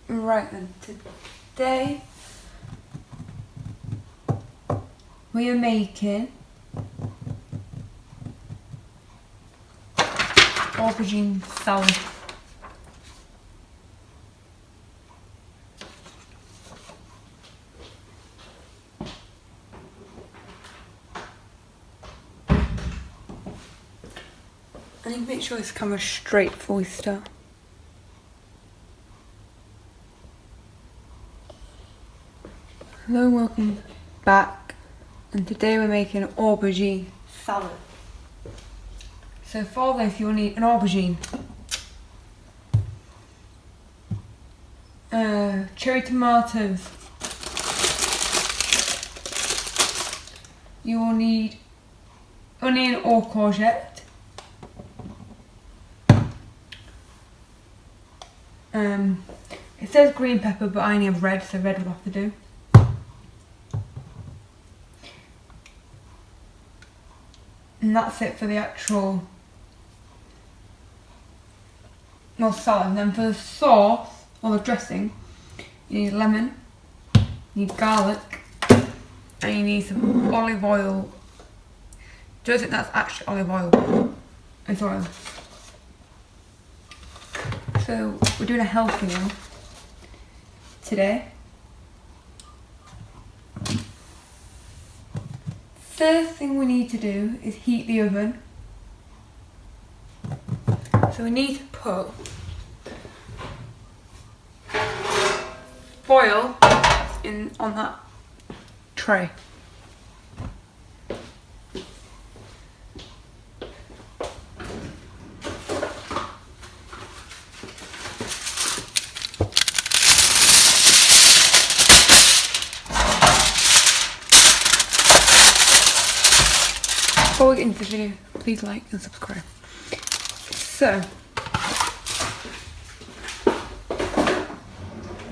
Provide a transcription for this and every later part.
Right then, today we are making aubergine salad. I need to make sure this camera's straight before we start. Hello and welcome back, and today we're making an aubergine salad. So for this you'll need an aubergine, cherry tomatoes, you will need onion or courgette, it says green pepper but I only have red, so red will have to do. And that's it for the actual salad. And then for the sauce or the dressing, you need lemon, you need garlic, and you need some olive oil. Don't think that's actually olive oil, it's oil. So we're doing a healthy meal today. First thing we need to do is heat the oven. So we need to put foil on that tray. Before we get into the video, please like and subscribe. So,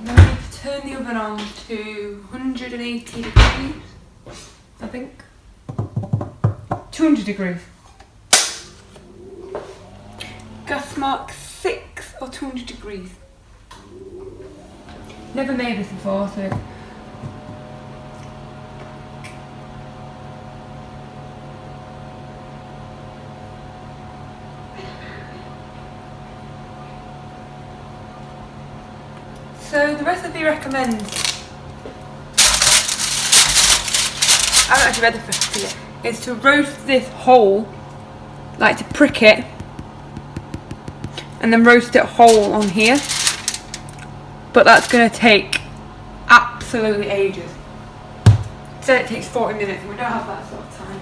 now we need to turn the oven on to 180 degrees, I think. 200 degrees. Gas mark 6 or 200 degrees. Never made this before, so the recipe recommends, I haven't actually read the recipe yet, is to roast this whole, like to prick it, and then roast it whole on here. But that's going to take absolutely ages. It said it takes 40 minutes and we don't have that sort of time.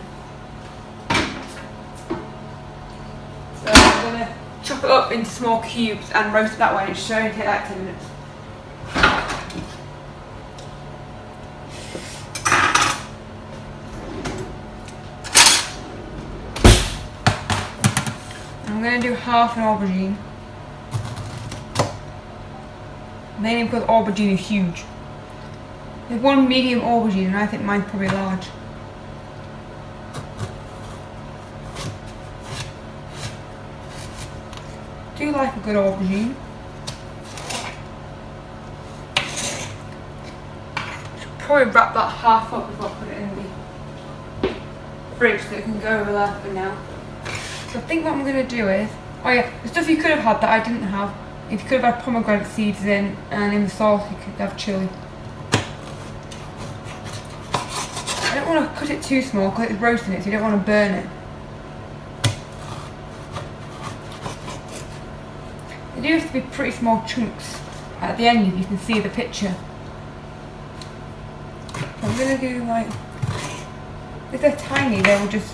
So I'm going to chop it up into small cubes and roast it that way, and it should only take like 10 minutes. I'm going to do half an aubergine, mainly because aubergine is huge. There's one medium aubergine and I think mine's probably large. I do like a good aubergine. Should probably wrap that half up before I put it in the fridge so it can go over there for now. So I think what I'm going to do is, oh yeah, the stuff you could have had that I didn't have, if you could have had pomegranate seeds in, and in the sauce you could have chilli. I don't want to cut it too small because it's roasting it, so you don't want to burn it. They do have to be pretty small chunks at the end if you can see the picture. So I'm going to do like, if they're tiny they will just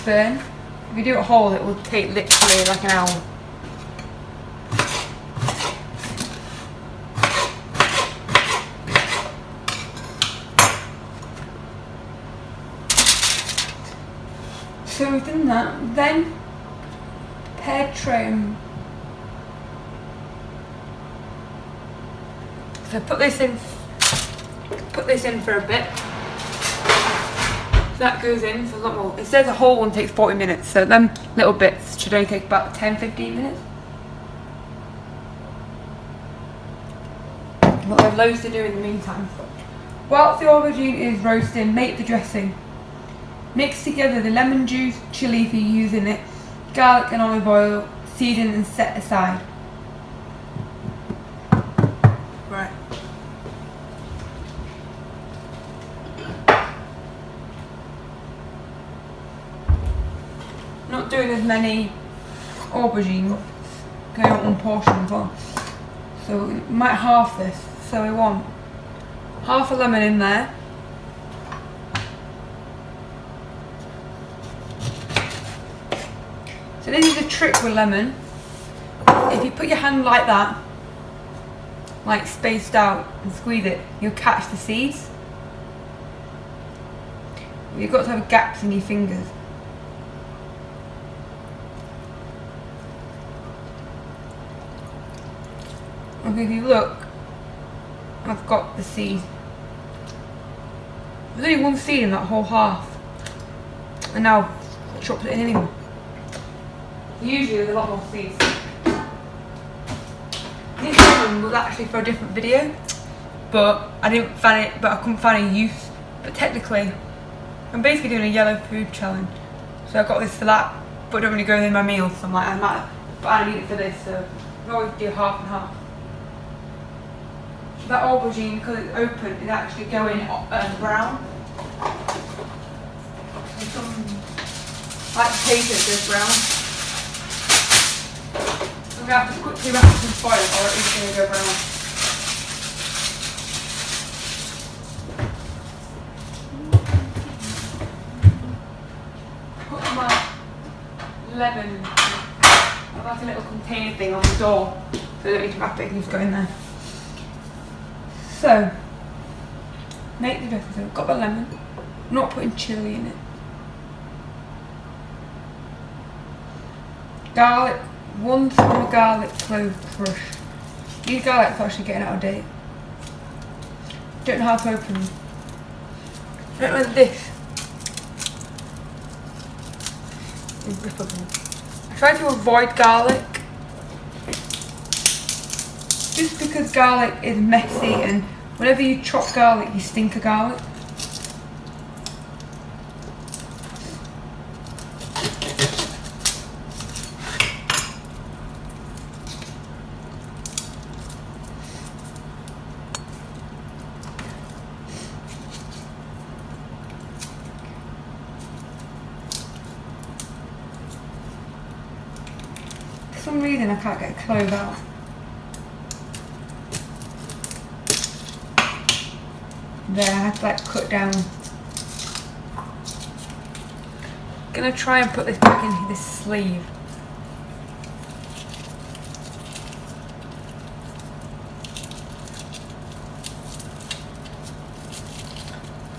burn. If you do it whole it will take literally like an hour. So we've done that, then prepared tray. So put this in for a bit. So that goes in for a lot more. It says a whole one takes 40 minutes, so them little bits should only take about 10-15 minutes. But there's loads to do in the meantime. Whilst the aubergine is roasting, make the dressing. Mix together the lemon juice, chilli if you're using it, garlic and olive oil, season and set aside. Right. Not doing as many aubergines, going on one portion as well. So we might half this. So we want half a lemon in there. So this is a trick with lemon. If you put your hand like that, like spaced out, and squeeze it, you'll catch the seeds. You've got to have gaps in your fingers. Okay, if you look, I've got the seed. There's only one seed in that whole half. And now I've chopped it in anyway. Usually there's a lot more seeds. This one was actually for a different video, but I couldn't find a use. But technically, I'm basically doing a yellow food challenge. So I got this for that, but I don't really go in my meals, so I'm like, but I need it for this, so I always do half and half. That aubergine, because it's open, is actually going brown. And some, like potatoes, goes brown. So I'm going to have to quickly wrap it in foil or it's going to go brown. Put my lemon, I've got a little container thing on the door, so I don't need to wrap it, it can just go in there. So, make the dressing. So I've got the lemon, I'm not putting chilli in it. Garlic, 1 small garlic clove crush. These garlics are actually getting out of date. Don't know how to open them. I don't know this is rippable. I try to avoid garlic. Just because garlic is messy and whenever you chop garlic you stink of garlic. For some reason I can't get a clove out. There, I have to like cut down. Gonna try and put this back into this sleeve.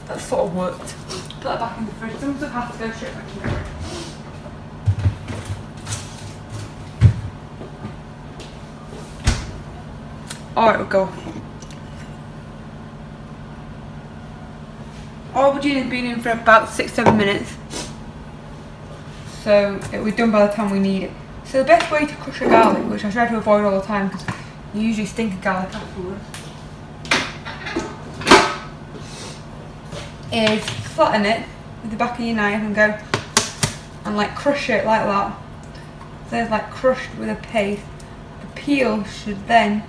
That sort of worked. Put that back in the fridge. Some stuff has to go straight back in the fridge. Oh, it'll go. Aubergine has been in for about 6-7 minutes, so it'll be done by the time we need it. So the best way to crush a garlic, which I try to avoid all the time because you usually stink of garlic afterwards, is flatten it with the back of your knife and go and like crush it like that. So it's like crushed with a paste. The peel should then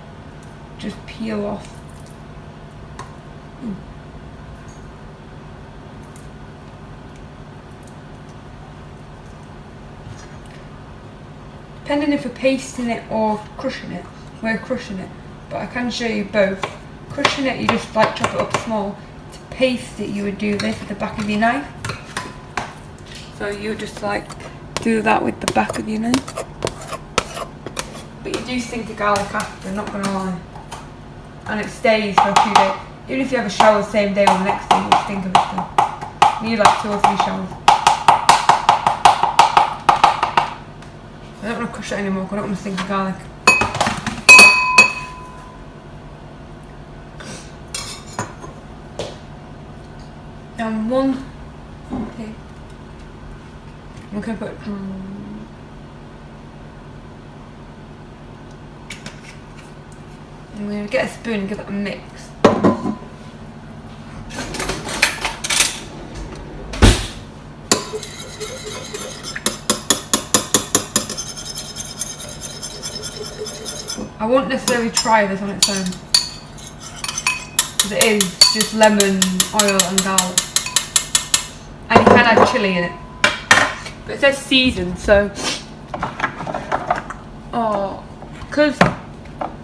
just peel off. Depending if we're pasting it or crushing it, we're crushing it, but I can show you both. Crushing it, you just like chop it up small. To paste it, you would do this with the back of your knife. So you would just like do that with the back of your knife. But you do stink of garlic after, not gonna lie. And it stays for a few days. Even if you have a shower the same day or the next day, you'll stink of it still. You need like 2 or 3 showers. I don't want to crush it anymore because I don't want to stink of garlic. And one, okay. I'm going to put I'm going to get a spoon and give it a mix. I won't necessarily try this on its own, because it is just lemon, oil and garlic. And you can add chilli in it. But it says seasoned, so... Oh, because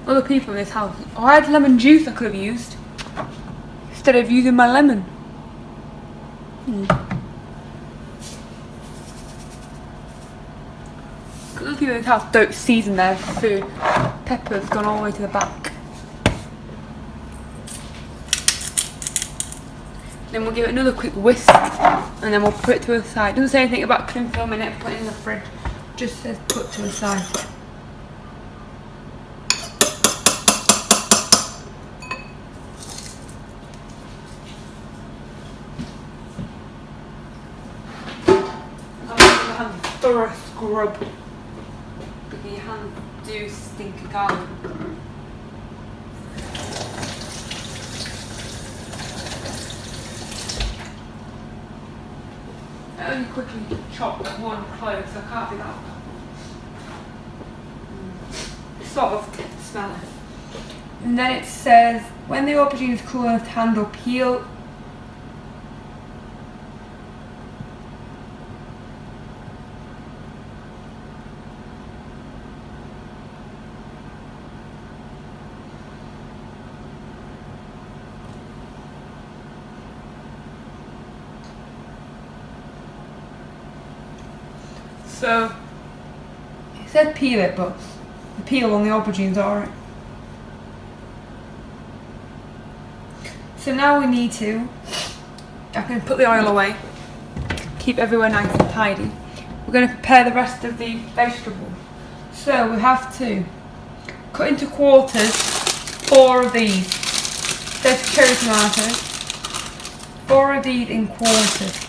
other people in this house... Oh, I had lemon juice I could have used, instead of using my lemon. Because other people in this house don't season their food. Pepper's gone all the way to the back. Then we'll give it another quick whisk, and then we'll put it to the side. It doesn't say anything about cling film in it, put it in the fridge. Just says put to the side. I'm going to have a thorough scrub, because your hands do stink of garlic. I only quickly chopped one clove, so I can't be that. Sort of smell it. And then it says, when the aubergine is cool enough to handle, peel. So, it said peel it, but the peel on the aubergine's alright. So now we need to, I can put the oil away, keep everywhere nice and tidy. We're going to prepare the rest of the vegetables. So we have to cut into quarters 4 of these. There's cherry tomatoes. 4 of these in quarters.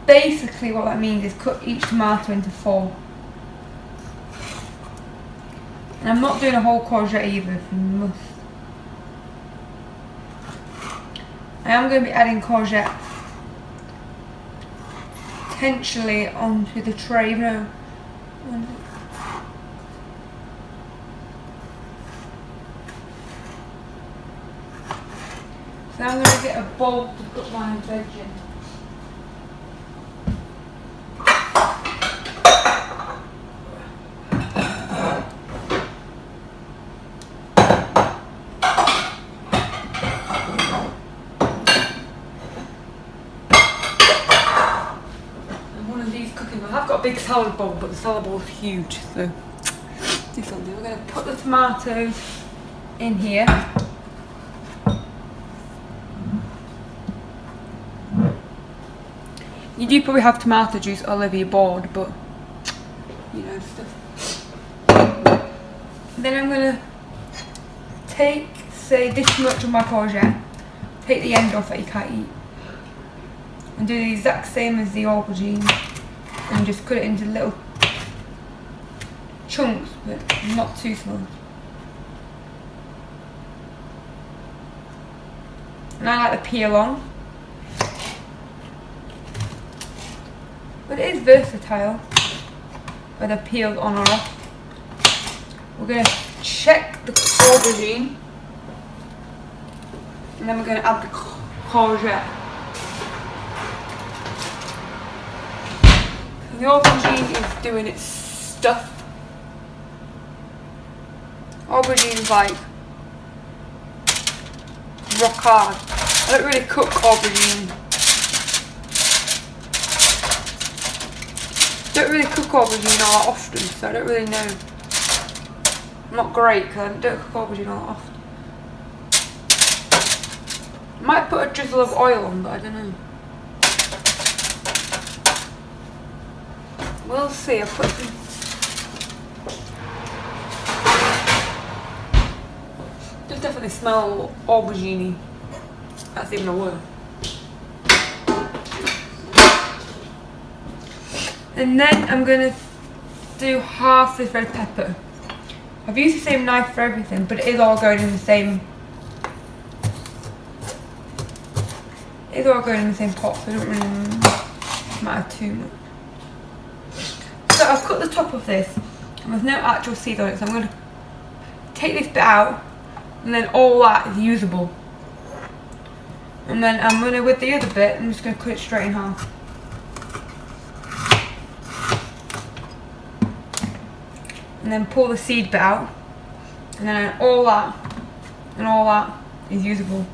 Basically what that means is cut each tomato into 4. And I'm not doing a whole courgette either, if you must. I am going to be adding courgette potentially onto the tray, no. So I'm going to get a bowl to put my veg in. I've got a big salad bowl, but the salad bowl is huge, so this will do. We're going to put the tomatoes in here. You do probably have tomato juice all over your board, but you know, stuff. Then I'm going to take, say, this much of my courgette, take the end off that you can't eat, and do the exact same as the aubergine. And just cut it into little chunks, but not too small. And I like the peel on. But it is versatile, whether peeled on or off. We're going to check the aubergine. And then we're going to add the courgette. The aubergine is doing its stuff. Aubergine is like rock hard. I don't really cook aubergine. All that often, so I don't really know. I'm not great because I don't cook aubergine all that often. I might put a drizzle of oil on, but I don't know. We'll see. I'll put some. Does definitely smell aubergine-y. That's even a word. And then I'm going to do half this red pepper. I've used the same knife for everything, but it is all going in the same. It's all going in the same pot, so it doesn't really matter too much. So I've cut the top of this, and there's no actual seeds on it, so I'm going to take this bit out, and then all that is usable. And then I'm going to, with the other bit, I'm just going to cut it straight in half. And then pull the seed bit out, and then all that and all that is usable.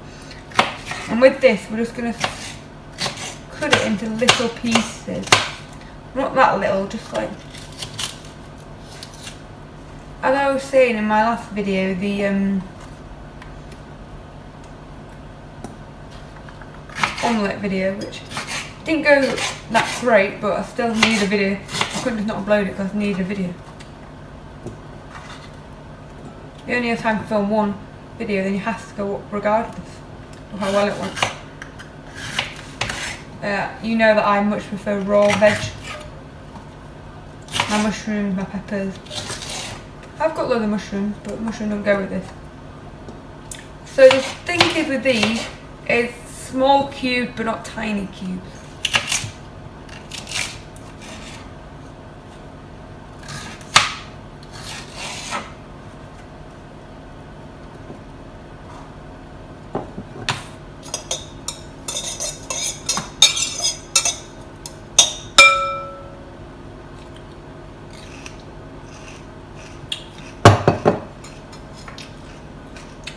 And with this, we're just going to cut it into little pieces. Not that little, just like, as I was saying in my last video, the omelette video, which didn't go that great, but I still need a video. I couldn't just not upload it because I needed a video. You only have time to film one video, then you have to go up regardless of how well it went. You know that I much prefer raw veg. My mushrooms, my peppers. I've got loads of mushrooms, but mushrooms don't go with this. So the thing is with these, is small cubes but not tiny cubes.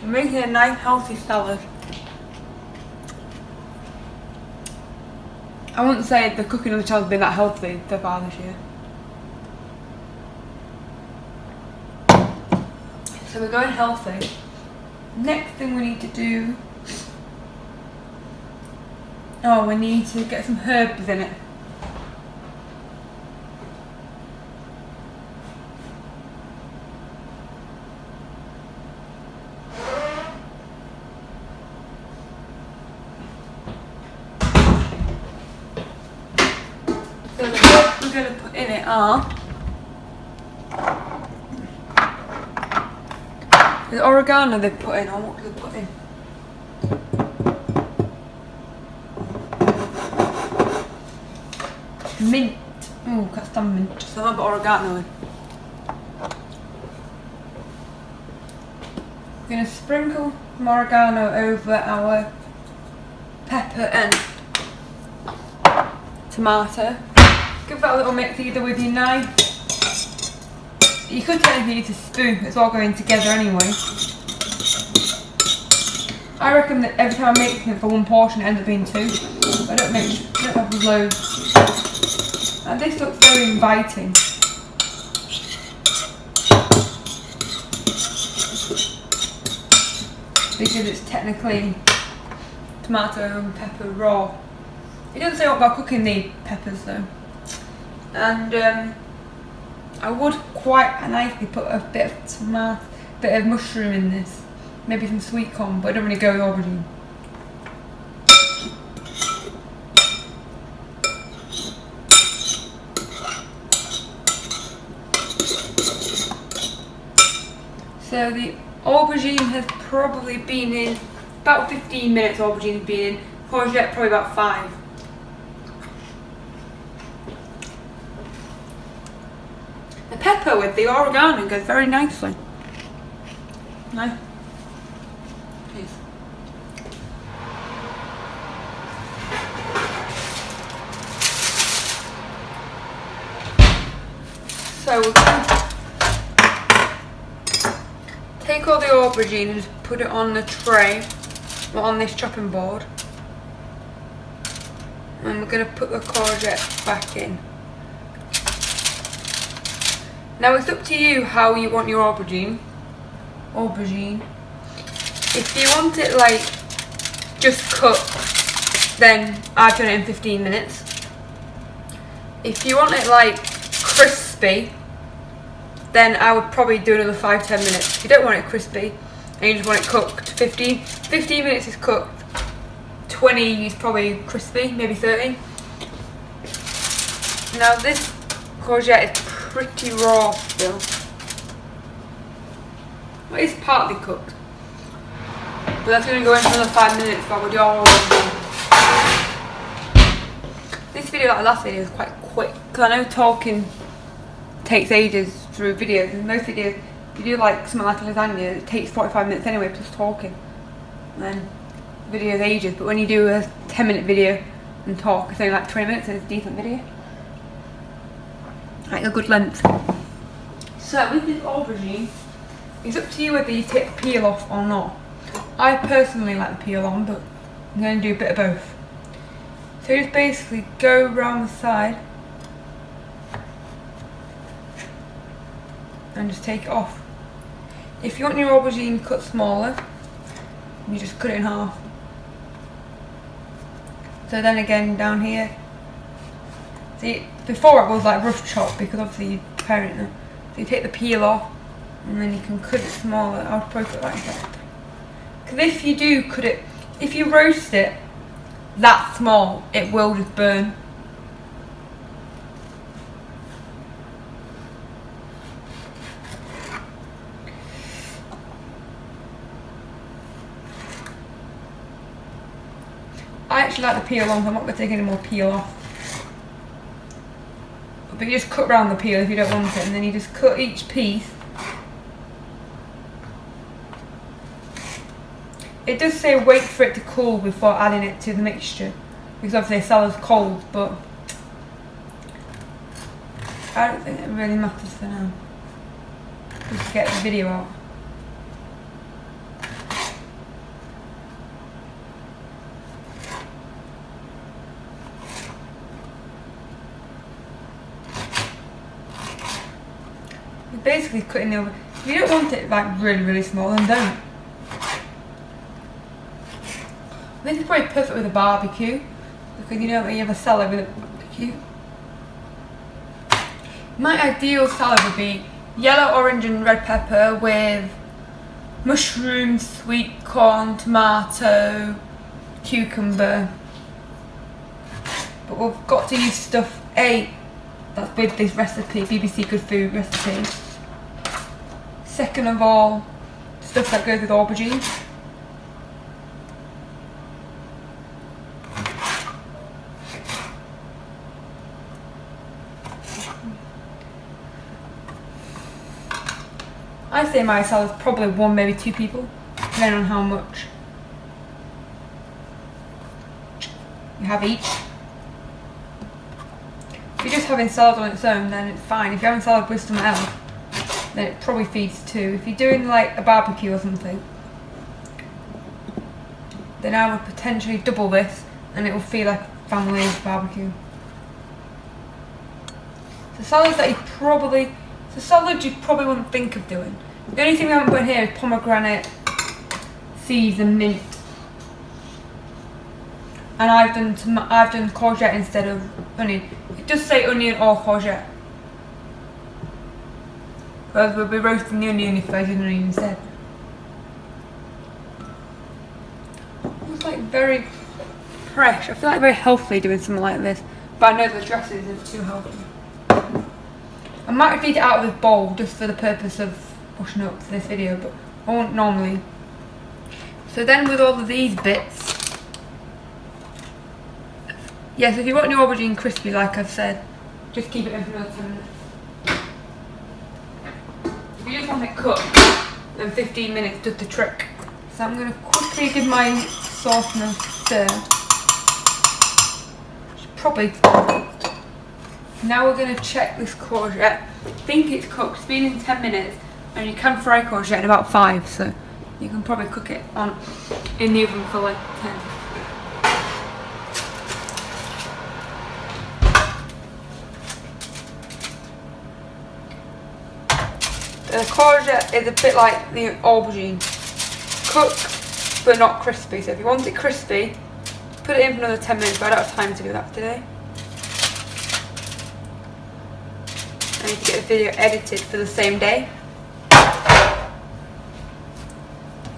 I'm making a nice healthy salad. I wouldn't say the cooking on the channel has been that healthy so far this year. So we're going healthy. Next thing we need to do, we need to get some herbs in it. So the herbs we're going to put in it are the oregano they put in, or what do they put in? Mint. Oh, can't stand mint. So I've got oregano in. I'm going to sprinkle some oregano over our pepper and tomato. Give that a little mix either with your knife. You could technically use a spoon, it's all going together anyway. I reckon that every time I make it for one portion it ends up being two. I don't have loads. And this looks very inviting. Because it's technically tomato and pepper raw. It doesn't say what about cooking the peppers though. And I would quite nicely put a bit of tomato, bit of mushroom in this. Maybe some sweet corn, but I don't really go with aubergine. So the aubergine has probably been in about 15 minutes. Aubergine has been in. Courgette probably about 5. The pepper with the oregano goes very nicely. No? Please. So we're going to take all the aubergine and just put it on the tray, or on this chopping board. And we're going to put the courgette back in. Now it's up to you how you want your aubergine. If you want it like just cooked, then I've done it in 15 minutes. If you want it like crispy, then I would probably do another 5-10 minutes. If you don't want it crispy and you just want it cooked, 15 minutes is cooked. 20 is probably crispy, maybe 30. Now this courgette is pretty raw still. Well, it's partly cooked. But that's going to go in for another 5 minutes while we do our aubergine. This video, like the last video, is quite quick. Because I know talking takes ages through videos. And most videos, if you do like something like a lasagna, it takes 45 minutes anyway, plus talking. And then video is ages. But when you do a 10-minute video and talk, it's only like 20 minutes, and it's a decent video. Like a good length. So with this aubergine, it's up to you whether you take the peel off or not. I personally like the peel on, but I'm going to do a bit of both. So just basically go around the side and just take it off. If you want your aubergine cut smaller, you just cut it in half. So then again down here, see, before it was like rough chop because obviously you're preparing it. So you take the peel off and then you can cut it smaller. I'll probably put it like that. Because if you do cut it, if you roast it that small, it will just burn. I actually like the peel on, so I'm not going to take any more peel off. But you just cut around the peel if you don't want it, and then you just cut each piece. It does say wait for it to cool before adding it to the mixture, because obviously the salad's cold, but I don't think it really matters for now. Just to get the video out. You're basically cutting the over. If you don't want it like really small, then don't. This is probably perfect with a barbecue, because you know when you have a salad with a barbecue. My ideal salad would be yellow, orange and red pepper with mushrooms, sweet corn, tomato, cucumber. But we've got to use stuff that's with this recipe, BBC Good Food recipe. Second of all, stuff that goes with aubergine. I say my salad's probably 1, maybe 2 people, depending on how much you have each. If you're just having salad on its own, then it's fine. If you're having salad with someone else, then it probably feeds 2. If you're doing like a barbecue or something, then I would potentially double this, and it will feel like a family barbecue. So salads that you probably wouldn't think of doing. The only thing we haven't put in here is pomegranate, seeds and mint. And I've done courgette instead of onion. It does say onion or courgette. But we'll be roasting the onion if I did onion instead. It's like very fresh. I feel like very healthy doing something like this. But I know the dressings are too healthy. I might feed it out of this bowl just for the purpose of washing up for this video, but I won't normally. So then with all of these bits, yes, if you want your aubergine crispy like I've said, just keep it in for another 10 minutes. If you just want it cooked, then 15 minutes does the trick. So I'm going to quickly give my sauce a stir. Probably. Now we're going to check this courgette. I think it's cooked. It's been in 10 minutes, and you can fry courgette in about 5, so you can probably cook it in the oven for like 10. The courgette is a bit like the aubergine, cooked but not crispy. So if you want it crispy, put it in for another 10 minutes, but I don't have time to do that today. I need to get the video edited for the same day.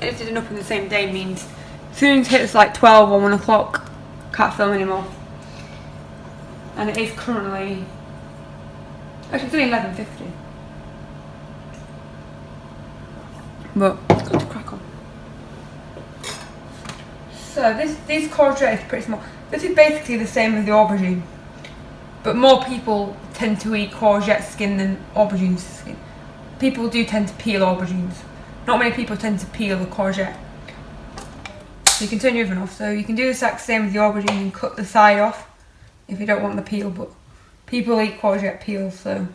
Edited and up in the same day means as soon as it hits like 12 or 1 o'clock, can't film anymore. And it is currently Actually, it's only 11:50. But it's got to crack on. So these courgette is pretty small. This is basically the same as the aubergine, but more people tend to eat courgette skin than aubergine skin. People do tend to peel aubergines. Not many people tend to peel the courgette. So you can turn your oven off. So you can do the exact same as the aubergine and cut the side off if you don't want the peel, but people eat courgette peels, so.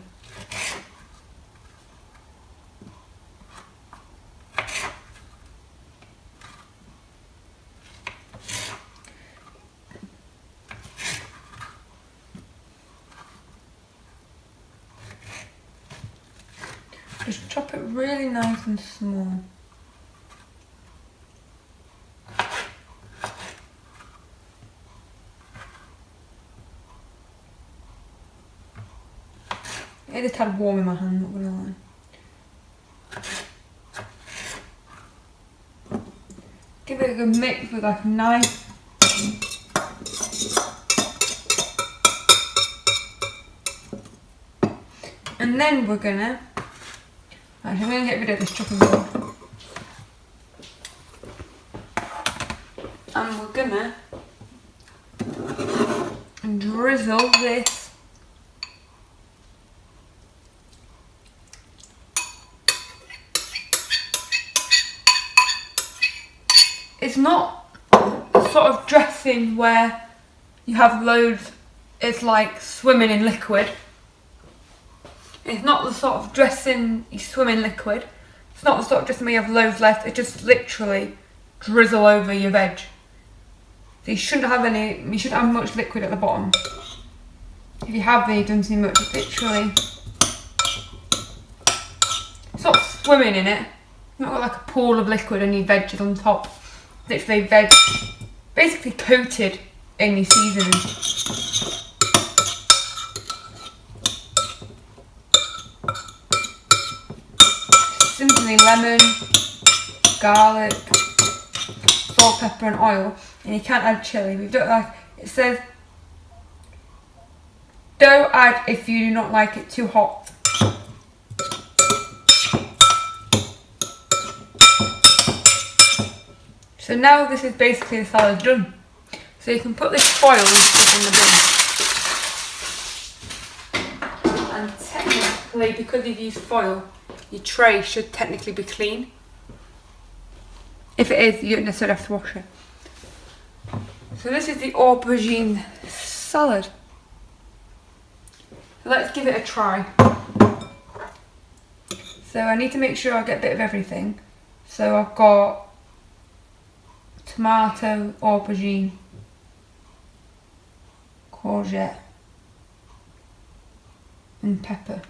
Just chop it really nice and small. It just had warm in my hand, not gonna lie. Give it a good mix with like a knife. And then we're gonna, actually I'm gonna get rid of this chopping board. And we're gonna drizzle this it's not a sort of dressing where you have loads, it's like swimming in liquid. It's not the sort of dressing you swim in liquid. It's not the sort of dressing where you have loads left. It just literally drizzle over your veg. So you shouldn't have much liquid at the bottom. If you have, then you've done too much. It's literally, it's not swimming in it. You've not got like a pool of liquid and your veg is on top. Literally veg, basically coated in your seasoning. Simply lemon, garlic, salt, pepper and oil, and you can't add chilli. We've done like, it says don't add if you do not like it too hot. So now this is basically the salad done. So you can put this foil in the bin. And technically, because you've used foil, your tray should technically be clean. If it is, you don't necessarily have to wash it. So this is the aubergine salad. So let's give it a try. So I need to make sure I get a bit of everything. So I've got tomato, aubergine, courgette and pepper.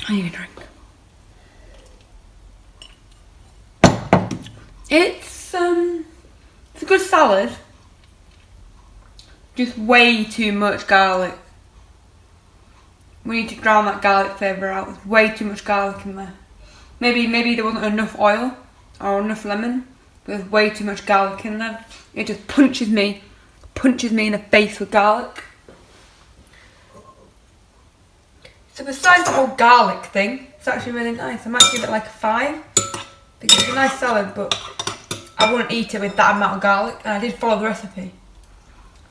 I need a drink. It's a good salad. Just way too much garlic. We need to drown that garlic flavour out. There's way too much garlic in there. Maybe there wasn't enough oil or enough lemon. But there's way too much garlic in there. It just punches me in the face with garlic. So besides the whole garlic thing, it's actually really nice. I might give it like a 5 because it's a nice salad, but I wouldn't eat it with that amount of garlic, and I did follow the recipe.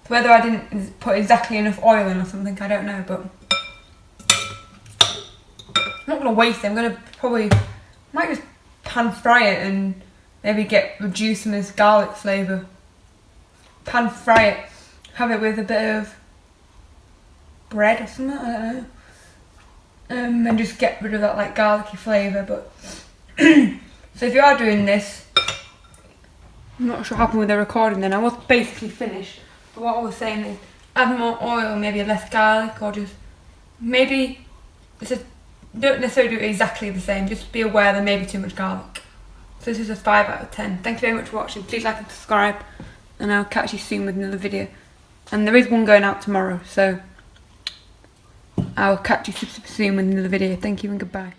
So whether I didn't put exactly enough oil in or something, I don't know, but I'm not going to waste it. I'm going to might just pan fry it and maybe reduce some of this garlic flavour. Pan fry it, have it with a bit of bread or something, I don't know. And just get rid of that like garlicky flavour. But so if you are doing this, I'm not sure what happened with the recording then. I was basically finished. But what I was saying is add more oil, maybe less garlic, or just maybe don't necessarily do it exactly the same. Just be aware there may be too much garlic. So this is a 5 out of 10. Thank you very much for watching. Please like and subscribe, and I'll catch you soon with another video. And there is one going out tomorrow, so I'll catch you super soon with another video. Thank you and goodbye.